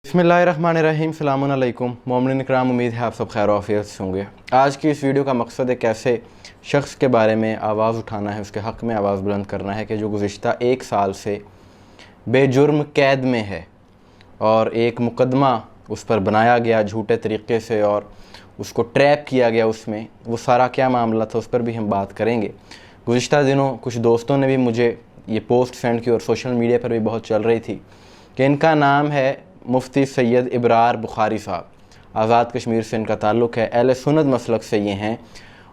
बिस्मिल्लाहिर्रहमानिर्रहीम, सलामुन अलैकुम। मोमिन इकराम, उम्मीद है आप सब खैर आफियत से होंगे। आज की इस वीडियो का मकसद एक ऐसे शख्स के बारे में आवाज़ उठाना है, उसके हक़ में आवाज़ बुलंद करना है कि जो गुज़िश्ता 1 साल से बेजुर्म कैद में है और एक मुकदमा उस पर बनाया गया झूठे तरीक़े से और उसको ट्रैप किया गया। उसमें वो सारा क्या मामला था उस पर भी हम बात करेंगे। गुज़िश्ता दिनों कुछ दोस्तों ने भी मुझे ये पोस्ट सेंड की और सोशल मीडिया पर भी बहुत चल रही थी कि इनका नाम है मुफ्ती सैयद इब्रार बुखारी साहब। आज़ाद कश्मीर से इनका ताल्लुक़ है, अहले सुन्नत मसलक से ये हैं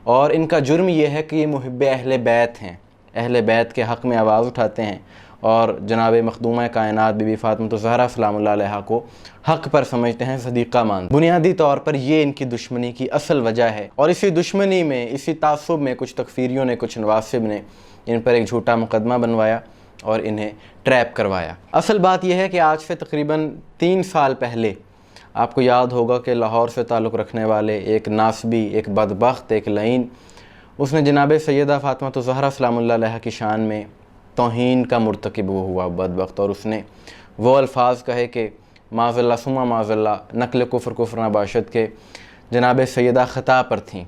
और इनका जुर्म ये है कि ये मुहिब्बे अहले बैत हैं, अहले बैत के हक़ में आवाज़ उठाते हैं और जनाब मखदूमा कायनात बीबी फ़ातिमा ज़हरा सलामुल्लाह अलैहा को हक़ पर समझते हैं, सदीक़ा मानते हैं। बुनियादी तौर पर ये इनकी दुश्मनी की असल वजह है और इसी दुश्मनी में, इसी तासुब में कुछ तकफ़ीरियों ने, कुछ नवासिब ने इन पर एक झूठा मुकदमा बनवाया और इन्हें ट्रैप करवाया। असल बात यह है कि आज से तकरीबन 3 साल पहले आपको याद होगा कि लाहौर से ताल्लुक़ रखने वाले एक नासबी, एक बदबख्त, एक लईन, उसने जनाब सैयदा फ़ातिमा ज़हरा सलामुल्लाह अलैहा की शान में तौहीन का मुर्तकिब हुआ बदबख्त, और उसने वो अल्फाज कहे कि माज़ल्ला सुमा माज़ल्ला नकल कुफ्र कुफ्र नबाशत के जनाब सैयदा ख़ता पर थीं,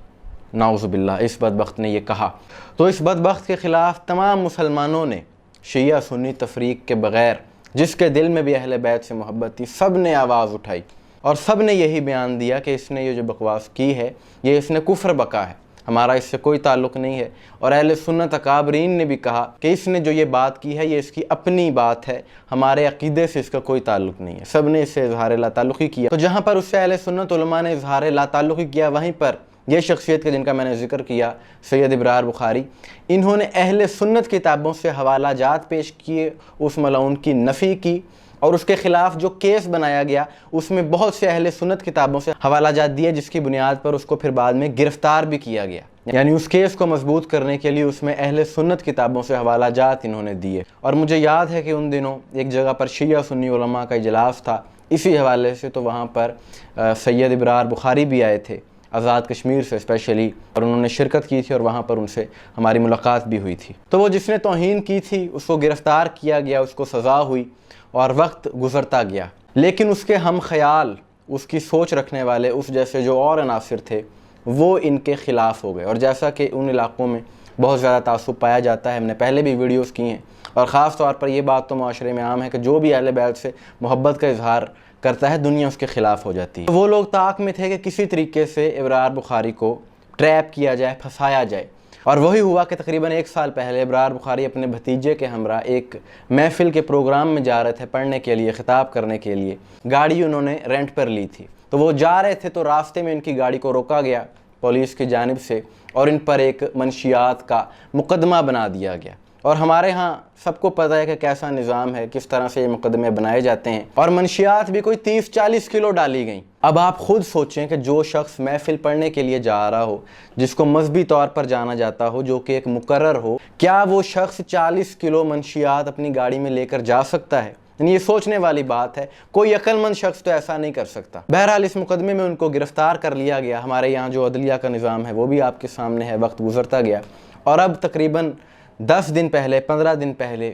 नाउज़ुबिल्लाह। इस बदबख्त ने ये कहा। तो इस बदबख्त के ख़िलाफ़ तमाम मुसलमानों ने शिया सुन्नी तफरीक के बग़ैर, जिसके दिल में भी अहले बैत से मोहब्बत थी, सब ने आवाज़ उठाई और सब ने यही बयान दिया कि इसने ये जो बकवास की है ये इसने कुफ्र बका है, हमारा इससे कोई ताल्लुक़ नहीं है। और अहले सुन्नत अकाबरीन ने भी कहा कि इसने जो ये बात की है ये इसकी अपनी बात है, हमारे अक़ीदे से इसका कोई ताल्लुक़ नहीं है। सब ने इससे इज़हार ला ताल्लुक़ी किया। तो जहाँ पर उससे अहले सुन्नत उलमा ने इज़हार ला ताल्लुक़ी किया, वहीं पर ये शख्सियत के जिनका मैंने ज़िक्र किया, सैयद इब्रार बुखारी, इन्होंने अहले सुन्नत किताबों से हवाला जात पेश किए, उस मलऊन की नफ़ी की और उसके ख़िलाफ़ जो केस बनाया गया उसमें बहुत से अहले सुन्नत किताबों से हवाला जात दिए, जिसकी बुनियाद पर उसको फिर बाद में गिरफ़्तार भी किया गया। यानी उस केस को मजबूत करने के लिए उसमें अहले सुन्नत किताबों से हवाला जात इन्होंने दिए। और मुझे याद है कि उन दिनों एक जगह पर शिया सुन्नी उलमा का इजलास था इसी हवाले से, तो वहाँ पर सैयद इब्रार बुखारी भी आए थे आज़ाद कश्मीर से स्पेशली, और उन्होंने शिरकत की थी और वहाँ पर उनसे हमारी मुलाकात भी हुई थी। तो वो जिसने तौहीन की थी उसको गिरफ़्तार किया गया, उसको सज़ा हुई और वक्त गुज़रता गया, लेकिन उसके हम ख़याल, उसकी सोच रखने वाले उस जैसे जो और अनासिर थे वो इनके ख़िलाफ़ हो गए। और जैसा कि उन इलाक़ों में बहुत ज़्यादा तासुब पाया जाता है, हमने पहले भी वीडियोज़ की हैं और ख़ास तौर पर ये बात तो माशरे में आम है कि जो भी अहले बैत से मोहब्बत का इजहार करता है दुनिया उसके ख़िलाफ़ हो जाती है। तो वो लोग ताक में थे कि किसी तरीके से इब्रार बुखारी को ट्रैप किया जाए, फंसाया जाए। और वही हुआ कि तकरीबन 1 साल पहले इब्रार बुखारी अपने भतीजे के हमरा एक महफ़िल के प्रोग्राम में जा रहे थे, पढ़ने के लिए, ख़िताब करने के लिए। गाड़ी उन्होंने रेंट पर ली थी, तो वो जा रहे थे तो रास्ते में इनकी गाड़ी को रोका गया पुलिस की जानिब से और इन पर एक मनशियात का मुकदमा बना दिया गया। और हमारे यहाँ सबको पता है कि कैसा निज़ाम है, किस तरह से ये मुकदमे बनाए जाते हैं, और मनशियात भी कोई 30-40 किलो डाली गई। अब आप ख़ुद सोचें कि जो शख्स महफ़िल पढ़ने के लिए जा रहा हो, जिसको मजहबी तौर पर जाना जाता हो, जो कि एक मुकर्रर हो, क्या वो शख्स 40 किलो मनशियात अपनी गाड़ी में लेकर जा सकता है? ये सोचने वाली बात है, कोई अक्लमंद शख्स तो ऐसा नहीं कर सकता। बहरहाल इस मुकदमे में उनको गिरफ़्तार कर लिया गया। हमारे यहाँ जो अदलिया का निज़ाम है वो भी आपके सामने है, वक्त गुज़रता गया और अब तकरीबन 10 दिन पहले, 15 दिन पहले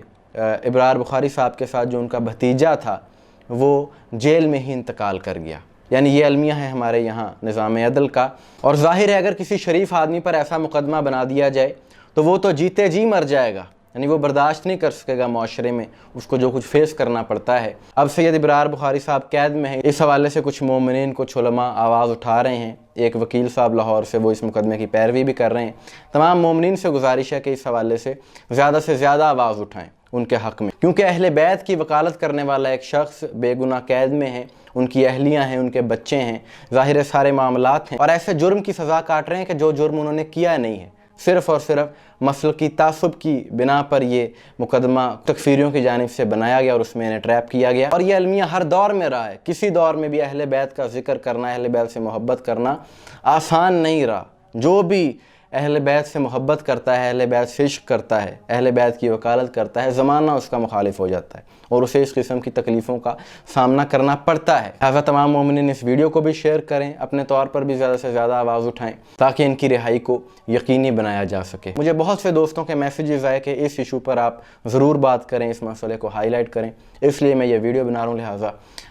इब्रार बुखारी साहब के साथ जो उनका भतीजा था वो जेल में ही इंतकाल कर गया। यानी ये अलमिया है हमारे यहाँ निज़ाम अदल का। और ज़ाहिर है अगर किसी शरीफ आदमी पर ऐसा मुकदमा बना दिया जाए तो वो तो जीते जी मर जाएगा, यानी वो बर्दाश्त नहीं कर सकेगा माशरे में उसको जो कुछ फेस करना पड़ता है। अब सैयद इब्रार बुखारी साहब कैद में है, इस हवाले से कुछ मोमिनीन, कुछ उलमा आवाज़ उठा रहे हैं। एक वकील साहब लाहौर से, वो इस मुकदमे की पैरवी भी कर रहे हैं। तमाम मोमिनीन से गुजारिश है कि इस हवाले से ज़्यादा आवाज़ उठाएँ उनके हक़ में, क्योंकि अहले बैत की वकालत करने वाला एक शख्स बेगुनाह कैद में है, उनकी अहलियाँ हैं, उनके बच्चे हैं, ज़ाहिर सारे मामलात हैं और ऐसे जुर्म की सज़ा काट रहे हैं कि जो जुर्म उन्होंने किया नहीं है। सिर्फ़ और सिर्फ मसलकी तासुब की बिना पर ये मुकदमा तकफ़ीरियों की जानिब से बनाया गया और उसमें इन्हें ट्रैप किया गया। और ये अलमिया हर दौर में रहा है, किसी दौर में भी अहले बैत का ज़िक्र करना, अहले बैत से मोहब्बत करना आसान नहीं रहा। जो भी اہل بیت سے محبت کرتا ہے، اہل بیت سے عشق کرتا ہے، اہل بیت کی وکالت کرتا ہے، زمانہ اس کا مخالف ہو جاتا ہے اور اسے اس قسم کی تکلیفوں کا سامنا کرنا پڑتا ہے۔ لہٰذا تمام مومنین اس ویڈیو کو بھی شیئر کریں، اپنے طور پر بھی زیادہ سے زیادہ آواز اٹھائیں تاکہ ان کی رہائی کو یقینی بنایا جا سکے۔ مجھے بہت سے دوستوں کے میسیجز آئے کہ اس ایشو پر آپ ضرور بات کریں، اس مسئلے کو ہائی لائٹ کریں، اس لیے میں یہ ویڈیو بنا رہا ہوں۔ لہٰذا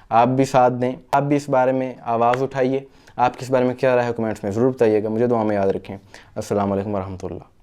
آپ بھی ساتھ دیں، آپ بھی اس بارے میں آواز اٹھائیے۔ آپ کس بارے میں کیا رائے ہے کمنٹس میں ضرور بتائیے گا۔ مجھے دعا میں یاد رکھیں۔ السلام علیکم ورحمۃ اللہ۔